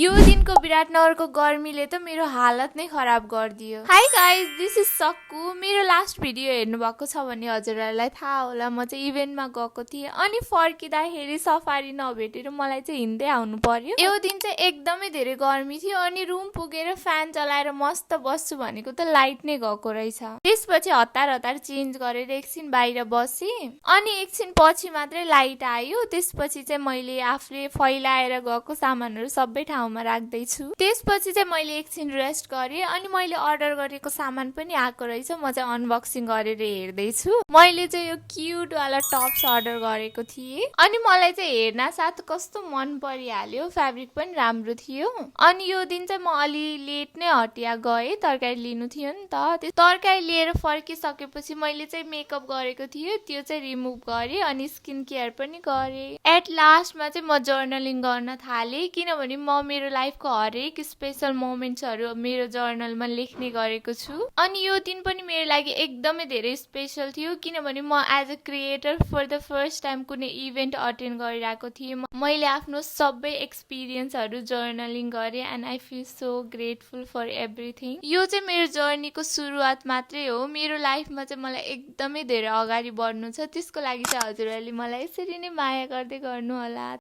यो दिनको विराटनगरको गर्मीले त मेरो हालत नै खराब गरिदियो। हाई गाइज, दिस इज सक्कु। मेरो लास्ट भिडियो हेर्नु भएको छ भने हजुरहरूलाई थाहा होला म चाहिँ इभेन्टमा गएको थिएँ अनि फर्किँदाखेरि सफारी नभेटेर मलाई चाहिँ हिँड्दै आउनु पर्यो। यो दिन चाहिँ एकदमै धेरै गर्मी थियो अनि रुम पुगेर फ्यान चलाएर मस्त बस्छु भनेको त लाइट नै गएको रहेछ। त्यसपछि हतार हतार चेन्ज गरेर एकछिन बाहिर बसेँ अनि एकछिन पछि मात्रै लाइट आयो। त्यसपछि चाहिँ मैले आफूले फैलाएर गएको सामानहरू सबै ठाउँमा राख्दैछु। त्यसपछि चाहिँ मैले एकछिन रेस्ट गरेँ अनि मैले अर्डर गरेको सामान पनि आएको रहेछ। म चाहिँ अनबक्सिङ गरेर हेर्दैछु। मैले चाहिँ यो क्युट वाला टप्स अर्डर गरेको थिएँ अनि मलाई चाहिँ हेर्न साथ कस्तो मन परिहाल्यो। फेब्रिक पनि राम्रो थियो अनि यो दिन चाहिँ म अलि लेट नै हटिया गएँ, तरकारी लिनु थियो नि त। तरकारी लिएर फर्किसकेपछि मैले चाहिँ मेकअप गरेको थियो, त्यो चाहिँ रिमुभ गरेँ अनि स्किन केयर पनि गरेँ। एट लास्टमा चाहिँ म जर्नलिङ गर्न थालेँ किनभने म मेरो लाइफको हरेक स्पेसल मोमेन्ट्सहरू मेरो जर्नलमा लेख्ने गरेको छु। अनि यो दिन पनि मेरो लागि एकदमै धेरै स्पेसल थियो किनभने म as a creator for the first time कुनै इभेन्ट अटेन्ड गरिरहेको थिएँ। मैले आफ्नो सबै एक्सपिरियन्सहरू जर्नलिङ गरेँ and I feel so grateful for everything. यो चाहिँ मेरो जर्नीको सुरुवात मात्रै हो। मेरो लाइफमा चाहिँ मलाई एकदमै धेरै अगाडि बढ्नु छ। त्यसको लागि चाहिँ हजुरहरूले मलाई यसरी नै माया गर्दै गर्नु होला।